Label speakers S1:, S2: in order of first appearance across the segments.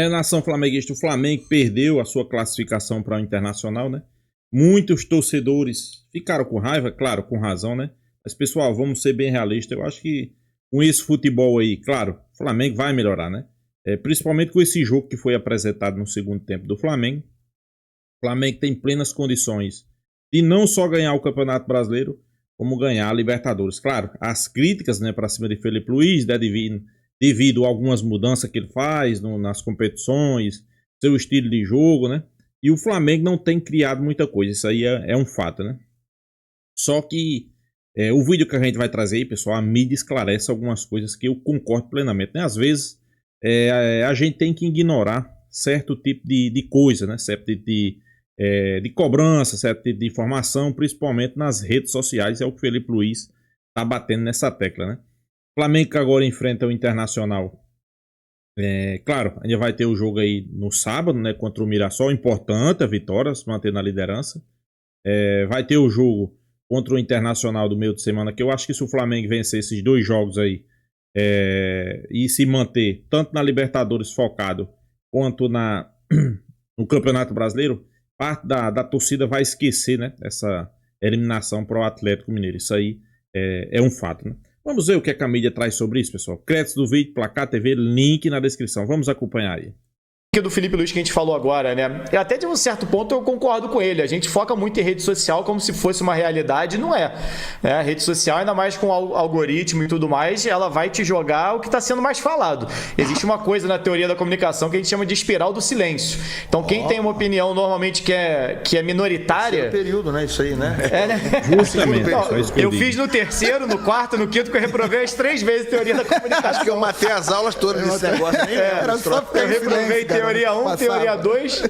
S1: Nação flamenguista, o Flamengo perdeu a sua classificação para o Internacional, né? Muitos torcedores ficaram com raiva, claro, com razão, né? Mas, pessoal, vamos ser bem realistas. Eu acho que com esse futebol aí, claro, o Flamengo vai melhorar, né? Principalmente com esse jogo que foi apresentado no segundo tempo do Flamengo. O Flamengo tem plenas condições de não só ganhar o Campeonato Brasileiro, como ganhar a Libertadores. Claro, as críticas, né, para cima de Felipe Luiz, né, devido a algumas mudanças que ele faz nas competições, seu estilo de jogo, né? E o Flamengo não tem criado muita coisa, isso aí é um fato, né? Só que o vídeo que a gente vai trazer aí, pessoal, a mídia esclarece algumas coisas que eu concordo plenamente, né? Às vezes a gente tem que ignorar certo tipo de coisa, né? Certo tipo de cobrança, certo tipo de informação, principalmente nas redes sociais, é o que o Felipe Luiz tá batendo nessa tecla, né? O Flamengo que agora enfrenta o Internacional. Claro, ainda vai ter o jogo aí no sábado, né, contra o Mirassol, importante a vitória, se manter na liderança. Vai ter o jogo contra o Internacional do meio de semana, que eu acho que se o Flamengo vencer esses dois jogos aí e se manter tanto na Libertadores focado quanto no Campeonato Brasileiro, parte da torcida vai esquecer, né, essa eliminação para o Atlético Mineiro. Isso aí é um fato, né? Vamos ver o que a mídia traz sobre isso, pessoal. Créditos do vídeo, Placar TV, link na descrição. Vamos acompanhar aí.
S2: Do Felipe Luiz que a gente falou agora, né? Até de um certo ponto eu concordo com ele. A gente foca muito em rede social como se fosse uma realidade, não é. A rede social, ainda mais com algoritmo e tudo mais, ela vai te jogar o que está sendo mais falado. Existe uma coisa na teoria da comunicação que a gente chama de espiral do silêncio. Então, quem tem uma opinião normalmente que é minoritária...
S3: Terceiro período, né? Isso aí, né?
S1: Justamente.
S2: Não, eu fiz no terceiro, no quarto, no quinto, que eu reprovei as 3 vezes teoria da comunicação.
S3: Acho que eu matei as aulas todas desse negócio.
S2: Era só eu reprovei teoria 1, teoria 2,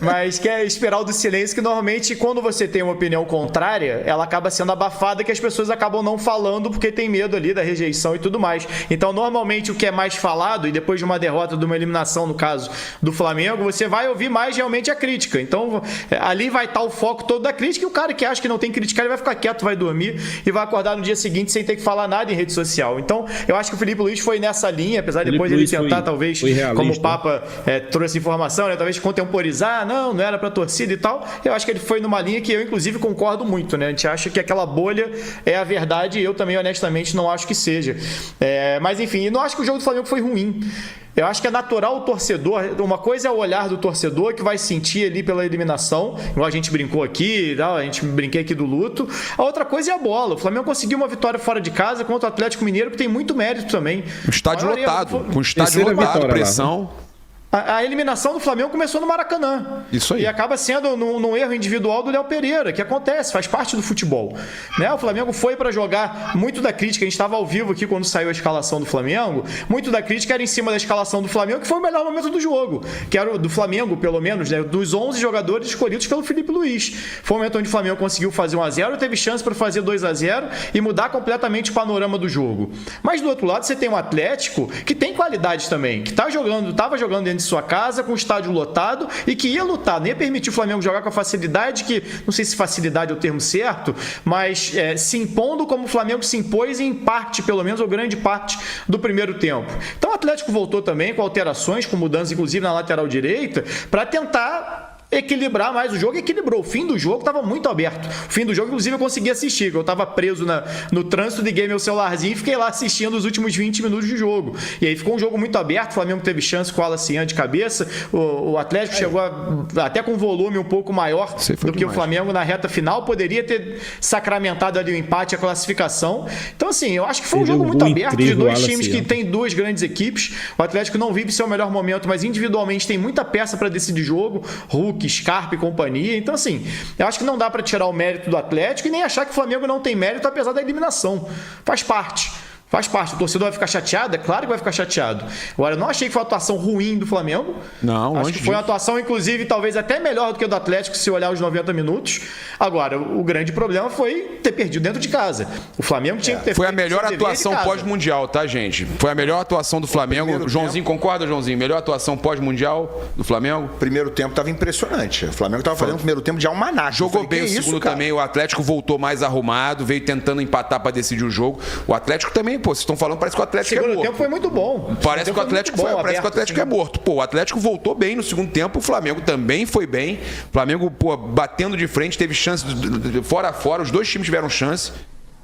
S2: mas que é espiral do silêncio, que normalmente quando você tem uma opinião contrária, ela acaba sendo abafada, que as pessoas acabam não falando porque tem medo ali da rejeição e tudo mais. Então, normalmente o que é mais falado, e depois de uma derrota, de uma eliminação, no caso do Flamengo, você vai ouvir mais realmente a crítica. Então, ali vai estar o foco todo da crítica, e o cara que acha que não tem que criticar, ele vai ficar quieto, vai dormir e vai acordar no dia seguinte sem ter que falar nada em rede social. Então, eu acho que o Felipe Luiz foi nessa linha, apesar de depois ele tentar, talvez, como o Papa trouxe informação, né? Talvez contemporizar, não era pra torcida e tal. Eu acho que ele foi numa linha que eu, inclusive, concordo muito, né? A gente acha que aquela bolha é a verdade, e eu também, honestamente, não acho que seja. Mas, enfim, não acho que o jogo do Flamengo foi ruim. Eu acho que é natural o torcedor, uma coisa é o olhar do torcedor que vai sentir ali pela eliminação, igual a gente brincou aqui, a gente brinquei aqui do luto. A outra coisa é a bola. O Flamengo conseguiu uma vitória fora de casa contra o Atlético Mineiro, que tem muito mérito também.
S4: O estádio lotado, com o estádio lotado, pressão.
S2: A eliminação do Flamengo começou no Maracanã.
S4: Isso aí.
S2: E acaba sendo num erro individual do Léo Pereira, que acontece, faz parte do futebol. Né? O Flamengo foi para jogar muito da crítica. A gente estava ao vivo aqui quando saiu a escalação do Flamengo. Muito da crítica era em cima da escalação do Flamengo, que foi o melhor momento do jogo. Que era do Flamengo, pelo menos, né? Dos 11 jogadores escolhidos pelo Felipe Luiz. Foi o momento onde o Flamengo conseguiu fazer 1-0, teve chance para fazer 2-0 e mudar completamente o panorama do jogo. Mas do outro lado, você tem um Atlético que tem qualidade também, que estava jogando dentro de sua casa, com o estádio lotado, e que ia lutar, nem ia permitir o Flamengo jogar com a facilidade, que não sei se facilidade é o termo certo, mas se impondo como o Flamengo se impôs em parte, pelo menos, ou grande parte do primeiro tempo. Então o Atlético voltou também com alterações, com mudanças inclusive na lateral direita, para tentar equilibrar mais o jogo. Equilibrou. O fim do jogo estava muito aberto. O fim do jogo, inclusive, eu consegui assistir, eu estava preso no trânsito, liguei meu celularzinho e fiquei lá assistindo os últimos 20 minutos de jogo. E aí ficou um jogo muito aberto, o Flamengo teve chance com o Alacian de cabeça, o Atlético chegou até com um volume um pouco maior do que o Flamengo na reta final, poderia ter sacramentado ali o empate, a classificação. Então, assim, eu acho que foi um jogo muito aberto, de dois times que tem duas grandes equipes. O Atlético não vive seu melhor momento, mas individualmente tem muita peça para decidir jogo. Hulk, Scarpa e companhia. Então, assim, eu acho que não dá para tirar o mérito do Atlético e nem achar que o Flamengo não tem mérito, apesar da eliminação. Faz parte. Faz parte. O torcedor vai ficar chateado? É claro que vai ficar chateado. Agora, eu não achei que foi uma atuação ruim do Flamengo.
S4: Não,
S2: acho que foi uma atuação, inclusive, talvez até melhor do que a do Atlético, se olhar os 90 minutos. Agora, o grande problema foi ter perdido dentro de casa. O Flamengo tinha que ter
S4: Foi a melhor atuação pós-mundial, tá, gente? Foi a melhor atuação do Flamengo. Joãozinho, concorda, Joãozinho? Melhor atuação pós-mundial do Flamengo?
S3: Primeiro tempo estava impressionante. O Flamengo estava fazendo o primeiro tempo de almanac.
S4: Jogou bem o segundo também. O Atlético voltou mais arrumado, veio tentando empatar para decidir o jogo. O Atlético também pô, vocês estão falando, parece que o Atlético é
S2: Segundo
S4: morto.
S2: tempo foi muito bom.
S4: Parece que o Atlético é morto. Pô, o Atlético voltou bem no segundo tempo, o Flamengo também foi bem. O Flamengo, pô, batendo de frente, teve chance fora a fora, os dois times tiveram chance.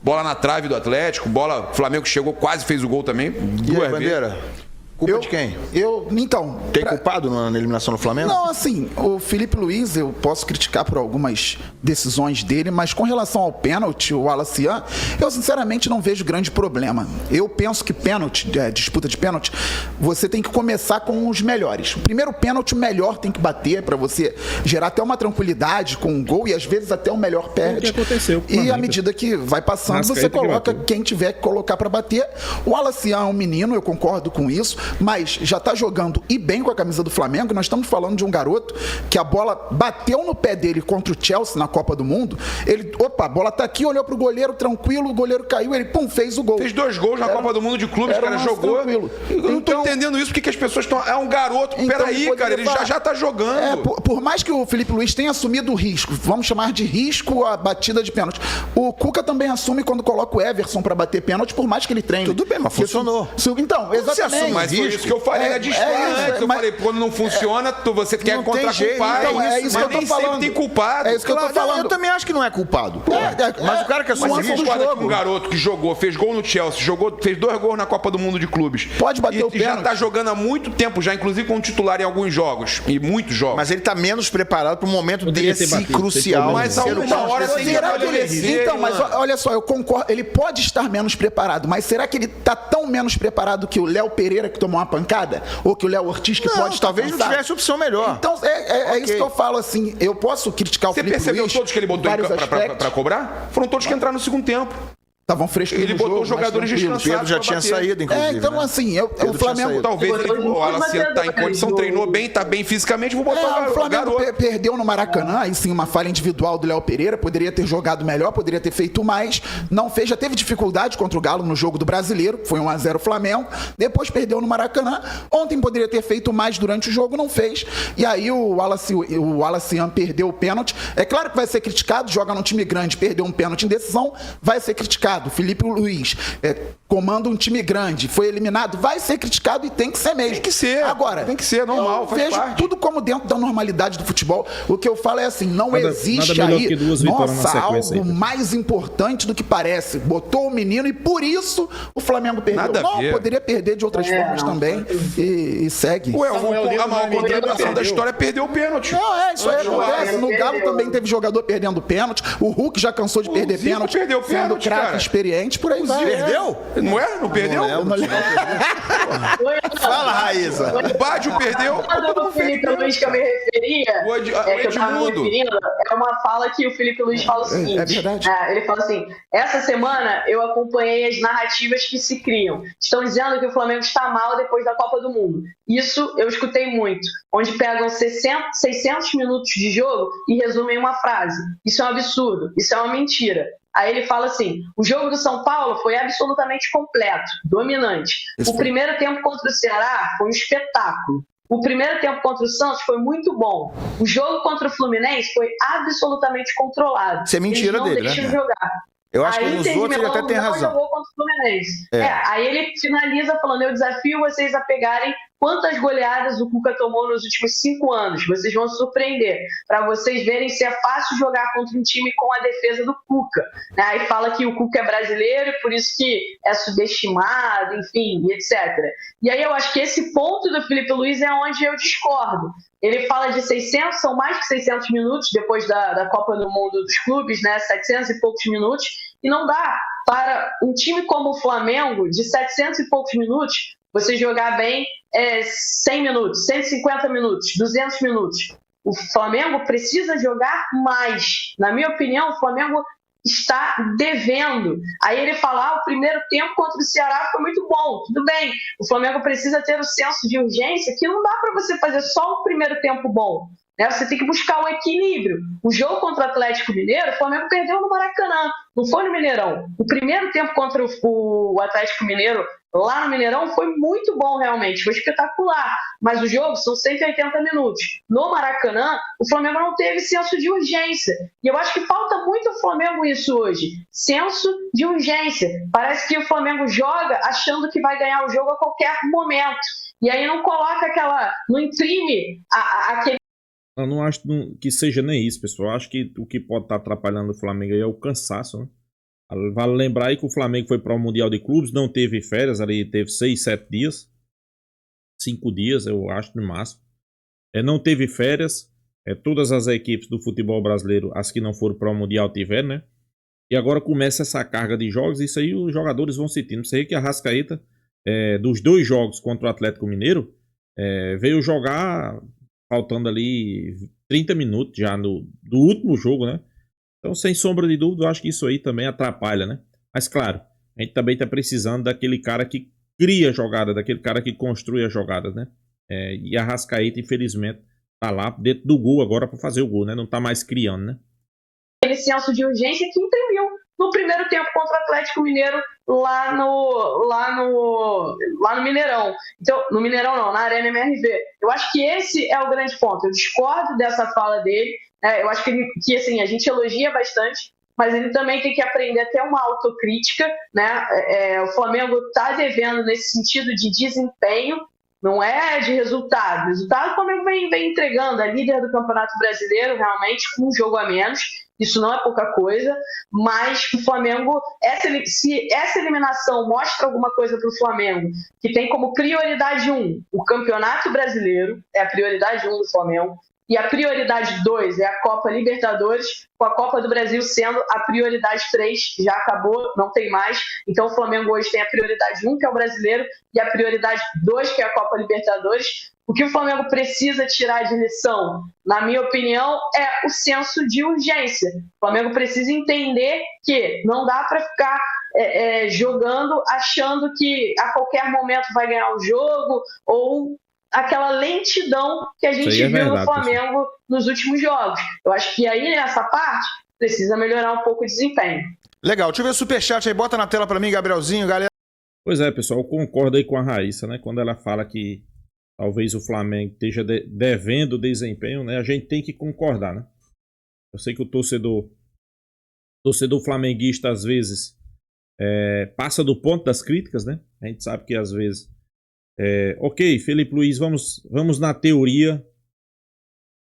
S4: Bola na trave do Atlético, o Flamengo chegou, quase fez o gol também.
S3: E aí, Bandeira? Culpa de quem?
S5: Então...
S3: Tem culpado na eliminação do Flamengo?
S5: Não, assim, o Felipe Luiz, eu posso criticar por algumas decisões dele, mas com relação ao pênalti, o Wallace, eu sinceramente não vejo grande problema. Eu penso que pênalti, disputa de pênalti, você tem que começar com os melhores. O primeiro pênalti, o melhor tem que bater para você gerar até uma tranquilidade com um gol e às vezes até o melhor perde.
S1: O que aconteceu com o Flamengo.
S5: E à medida que vai passando, você coloca quem tiver que colocar para bater. O Wallace é um menino, eu concordo com isso, mas já está jogando e bem com a camisa do Flamengo. Nós estamos falando de um garoto que a bola bateu no pé dele contra o Chelsea na Copa do Mundo. Ele, a bola tá aqui, olhou pro goleiro tranquilo, o goleiro caiu, ele fez o gol.
S4: Fez 2 gols na Copa do Mundo de clubes, o cara jogou.
S5: Tranquilo.
S4: Eu não tô entendendo isso, porque as pessoas estão... É um garoto, peraí, cara, ele já tá jogando.
S5: Por mais que o Felipe Luiz tenha assumido o risco, vamos chamar de risco a batida de pênalti, o Cuca também assume quando coloca o Everson para bater pênalti, por mais que ele treine.
S3: Tudo bem, mas funcionou.
S5: Então, exatamente.
S4: Mas foi isso que eu falei, antes. Eu falei, quando não funciona, você quer contra-culpar.
S5: Então, é isso que eu tô falando.
S4: Tem culpado.
S5: É isso que eu tô falando.
S3: Eu também acho que não é culpado. Mas o cara que assume
S4: Mas você concorda que um garoto que jogou, fez gol no Chelsea, fez 2 gols na Copa do Mundo de clubes.
S5: Pode bater o pênalti.
S4: E já tá jogando há muito tempo, já inclusive como titular em alguns jogos. E muitos jogos.
S3: Mas ele tá menos preparado para um momento desse crucial.
S4: Mas a uma hora tem que amadurecer.
S5: Então, mas olha só, eu concordo. Ele pode estar menos preparado, mas será que ele tá tão menos preparado que o Léo Pereira que tomou uma pancada? Ou que o Léo Ortiz que pode estar
S3: talvez não tivesse opção melhor.
S5: Então, isso que eu falo assim. Eu posso criticar o Felipe Luiz.
S4: Você percebeu todos que ele botou pra cobrar? Foram todos que entraram no segundo tempo.
S5: Estavam frescos.
S4: Ele botou os jogadores descansados.
S3: O Pedro já tinha saído, inclusive.
S5: Então, assim, o Flamengo.
S4: Talvez o Alaciano tá em condição, treinou bem, tá bem fisicamente, vou botar
S5: o Flamengo perdeu no Maracanã, aí sim, uma falha individual do Léo Pereira. Poderia ter jogado melhor, poderia ter feito mais. Não fez, já teve dificuldade contra o Galo no jogo do Brasileiro. Foi 1-0 Flamengo. Depois perdeu no Maracanã. Ontem poderia ter feito mais durante o jogo, não fez. E aí o Alaciano perdeu o pênalti. É claro que vai ser criticado, joga num time grande, perdeu um pênalti em decisão, vai ser criticado. Felipe Luiz comanda um time grande, foi eliminado, vai ser criticado e tem que ser mesmo.
S4: Tem que ser.
S5: Agora,
S4: tem que ser normal,
S5: faz parte. Vejo tudo como dentro da normalidade do futebol. O que eu falo é assim, não existe aí, algo mais importante do que parece. Botou o menino e por isso o Flamengo perdeu. Poderia perder de outras formas também e segue.
S4: A maior contratação da história perdeu o pênalti.
S5: Não, isso aí acontece. No Galo também teve jogador perdendo pênalti. O Hulk já cansou de perder pênalti.
S4: Perdeu pênalti,
S5: craque experiente, por aí vai.
S3: Perdeu?
S4: Não é? Não perdeu?
S3: Fala, Raíssa.
S4: O Bádio perdeu.
S6: O Felipe Luiz que eu me referia, é uma fala que o Felipe Luiz fala o seguinte.
S5: É verdade.
S6: Ele fala assim, essa semana eu acompanhei as narrativas que se criam. Estão dizendo que o Flamengo está mal depois da Copa do Mundo. Isso eu escutei muito. Onde pegam 600 minutos de jogo e resumem uma frase. Isso é um absurdo. Isso é uma mentira. Aí ele fala assim, o jogo do São Paulo foi absolutamente completo, dominante. O primeiro tempo contra o Ceará foi um espetáculo. O primeiro tempo contra o Santos foi muito bom. O jogo contra o Fluminense foi absolutamente controlado.
S3: Isso é mentira dele,
S6: né?
S3: Jogar. Eu acho que nos outros ele até tem razão.
S6: Jogou contra o Fluminense. Aí ele finaliza falando, eu desafio vocês a pegarem quantas goleadas o Cuca tomou nos últimos 5 anos. Vocês vão se surpreender. Para vocês verem se é fácil jogar contra um time com a defesa do Cuca. Aí fala que o Cuca é brasileiro e por isso que é subestimado, enfim, etc. E aí eu acho que esse ponto do Felipe Luiz é onde eu discordo. Ele fala de 600, são mais que 600 minutos depois da Copa do Mundo dos clubes, né? 700 e poucos minutos. E não dá para um time como o Flamengo, de 700 e poucos minutos, você jogar bem 100 minutos, 150 minutos, 200 minutos. O Flamengo precisa jogar mais. Na minha opinião, o Flamengo está devendo. Aí ele fala, o primeiro tempo contra o Ceará foi muito bom. Tudo bem, o Flamengo precisa ter o senso de urgência que não dá para você fazer só o primeiro tempo bom. né? Você tem que buscar um equilíbrio. O jogo contra o Atlético Mineiro, o Flamengo perdeu no Maracanã, não foi no Mineirão. O primeiro tempo contra o Atlético Mineiro, lá no Mineirão, foi muito bom realmente, foi espetacular. Mas o jogo são 180 minutos. No Maracanã, o Flamengo não teve senso de urgência. E eu acho que falta muito ao Flamengo isso hoje. Senso de urgência. Parece que o Flamengo joga achando que vai ganhar o jogo a qualquer momento. E aí não coloca não imprime aquele.
S1: Eu não acho que seja nem isso, pessoal. Eu acho que o que pode estar atrapalhando o Flamengo aí é o cansaço, né? Vale lembrar aí que o Flamengo foi para o Mundial de Clubes, não teve férias, ali teve 6, 7 dias. 5 dias, eu acho, no máximo. Não teve férias. Todas as equipes do futebol brasileiro, as que não foram para o Mundial, tiveram, né? E agora começa essa carga de jogos. Isso aí os jogadores vão sentindo. Você vê que a Arrascaeta, dos 2 jogos contra o Atlético Mineiro, veio jogar faltando ali 30 minutos já do último jogo, né? Então, sem sombra de dúvida, eu acho que isso aí também atrapalha, né? Mas, claro, a gente também tá precisando daquele cara que cria a jogada, daquele cara que construi a jogada, né? E a Arrascaeta, infelizmente, tá lá dentro do gol agora para fazer o gol, né? Não tá mais criando, né?
S6: Aquele senso de urgência que imprimiu no primeiro tempo contra o Atlético Mineiro lá no Mineirão. Então, no Mineirão não, na Arena MRV. Eu acho que esse é o grande ponto. Eu discordo dessa fala dele. Eu acho que assim, a gente elogia bastante, mas ele também tem que aprender a ter uma autocrítica, né? O Flamengo está devendo nesse sentido de desempenho, não é de resultado. Resultado o Flamengo vem entregando, é líder do Campeonato Brasileiro, realmente, com um jogo a menos. Isso não é pouca coisa, mas o Flamengo, se essa eliminação mostra alguma coisa para o Flamengo, que tem como prioridade 1 o Campeonato Brasileiro, é a prioridade 1 do Flamengo, e a prioridade 2 é a Copa Libertadores, com a Copa do Brasil sendo a prioridade 3, já acabou, não tem mais. Então o Flamengo hoje tem a prioridade 1, que é o Brasileiro, e a prioridade 2, que é a Copa Libertadores. O que o Flamengo precisa tirar de lição, na minha opinião, é o senso de urgência. O Flamengo precisa entender que não dá para ficar jogando achando que a qualquer momento vai ganhar o jogo, ou aquela lentidão que a gente viu no Flamengo nos últimos jogos. Eu acho que aí, nessa parte, precisa melhorar um pouco o desempenho.
S3: Legal, deixa eu ver o superchat aí, bota na tela pra mim, Gabrielzinho, galera.
S1: Pois é, pessoal, eu concordo aí com a Raíssa, né? Quando ela fala que talvez o Flamengo esteja devendo desempenho, né? A gente tem que concordar, né? Eu sei que o torcedor flamenguista, às vezes, passa do ponto das críticas, né? A gente sabe que, às vezes, ok, Felipe Luiz, vamos na teoria.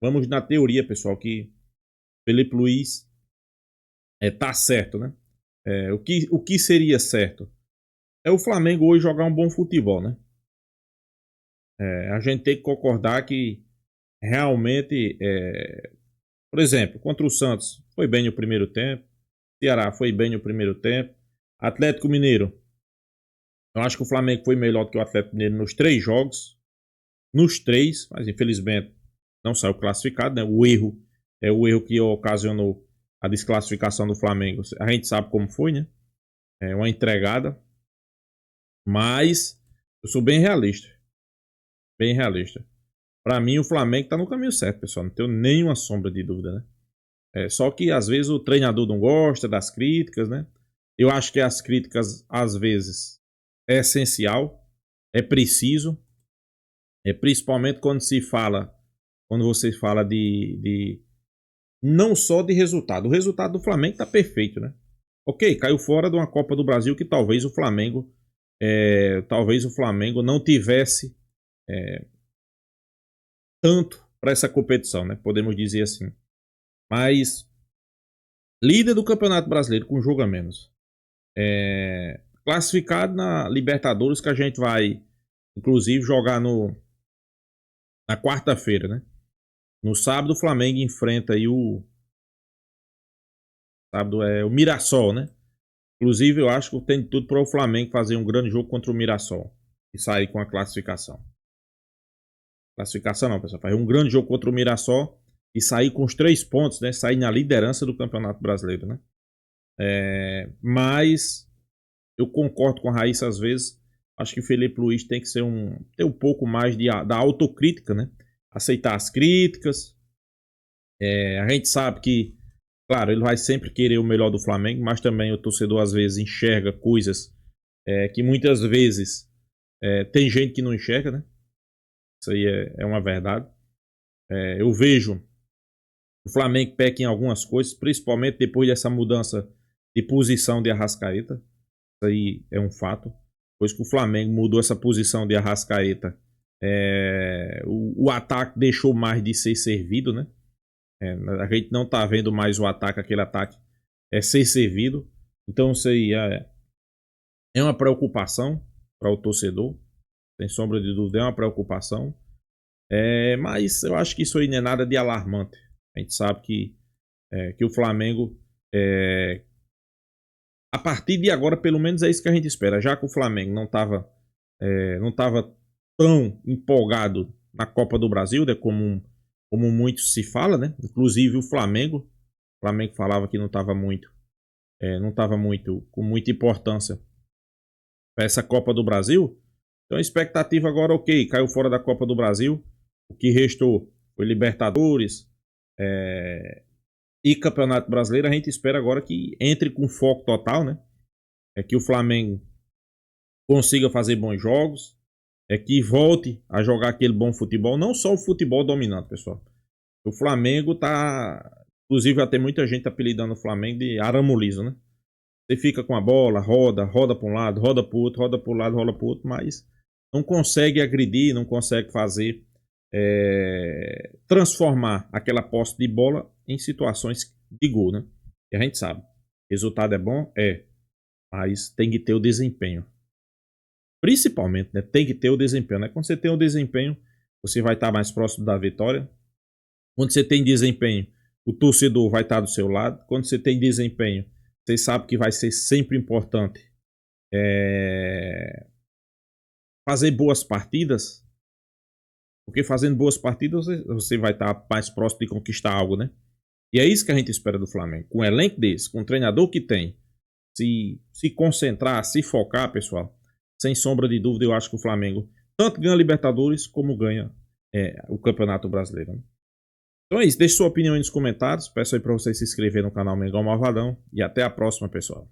S1: Vamos na teoria, pessoal, que Felipe Luiz tá certo, né? O que seria certo? É o Flamengo hoje jogar um bom futebol, né? A gente tem que concordar que realmente, por exemplo, contra o Santos foi bem no primeiro tempo, Ceará foi bem no primeiro tempo, Atlético Mineiro, eu acho que o Flamengo foi melhor do que o Atlético Mineiro nos 3 jogos, nos 3, mas infelizmente não saiu classificado, né? O erro que ocasionou a desclassificação do Flamengo, a gente sabe como foi, né? Uma entregada, mas eu sou bem realista. Bem realista. Pra mim, o Flamengo tá no caminho certo, pessoal. Não tenho nenhuma sombra de dúvida, né? Só que, às vezes, o treinador não gosta das críticas, né? Eu acho que as críticas, às vezes, é essencial. É preciso. Principalmente quando você fala de não só de resultado. O resultado do Flamengo tá perfeito, né? Ok, caiu fora de uma Copa do Brasil que talvez o Flamengo não tivesse tanto para essa competição, né? Podemos dizer assim. Mas líder do Campeonato Brasileiro com jogo a menos, classificado na Libertadores, que a gente vai inclusive jogar na quarta-feira, né? No sábado o Flamengo enfrenta aí o Mirassol, né? Inclusive eu acho que tem tudo para o Flamengo fazer um grande jogo contra o Mirassol e sair com a classificação. Classificação não, pessoal. Fazer um grande jogo contra o Mirassol e sair com os 3 pontos, né? Sair na liderança do Campeonato Brasileiro, né? Mas eu concordo com a Raíssa às vezes. Acho que o Felipe Luiz tem que ter um pouco mais da autocrítica, né? Aceitar as críticas, A gente sabe que, claro, ele vai sempre querer o melhor do Flamengo, mas também o torcedor às vezes enxerga coisas que muitas vezes tem gente que não enxerga, né? Isso aí é uma verdade. Eu vejo o Flamengo peca em algumas coisas, principalmente depois dessa mudança de posição de Arrascaeta. Isso aí é um fato. Depois que o Flamengo mudou essa posição de Arrascaeta, o ataque deixou mais de ser servido, né? A gente não tá vendo mais o ataque, aquele ataque ser servido. Então isso aí é uma preocupação para o torcedor. Sem sombra de dúvida, é uma preocupação. Mas eu acho que isso aí não é nada de alarmante. A gente sabe que o Flamengo, a partir de agora, pelo menos é isso que a gente espera. Já que o Flamengo não estava tão empolgado na Copa do Brasil, né, como muito se fala, né? Inclusive o Flamengo falava que não estava muito com muita importância para essa Copa do Brasil. Então a expectativa agora, ok, caiu fora da Copa do Brasil. O que restou foi Libertadores e Campeonato Brasileiro. A gente espera agora que entre com foco total, né? Que o Flamengo consiga fazer bons jogos, que volte a jogar aquele bom futebol, não só o futebol dominante, pessoal. O Flamengo tá, inclusive até muita gente apelidando o Flamengo de aramulizo, né? Você fica com a bola, roda para um lado, roda para o outro, roda para um lado, roda para o outro, mas não consegue agredir, não consegue fazer transformar aquela posse de bola em situações de gol, né? E a gente sabe, resultado é bom, mas tem que ter o desempenho. Principalmente, né? Tem que ter o desempenho, né? Quando você tem o desempenho, você vai estar mais próximo da vitória. Quando você tem desempenho, o torcedor vai estar do seu lado. Quando você tem desempenho, você sabe que vai ser sempre importante fazer boas partidas. Porque fazendo boas partidas, você vai estar mais próximo de conquistar algo, né? E é isso que a gente espera do Flamengo. Com um elenco desse, com um treinador que tem, se concentrar, se focar, pessoal, sem sombra de dúvida, eu acho que o Flamengo tanto ganha a Libertadores como ganha o Campeonato Brasileiro, né? Então é isso, deixe sua opinião aí nos comentários. Peço aí para você se inscrever no canal Mengão Malvadão. E até a próxima, pessoal.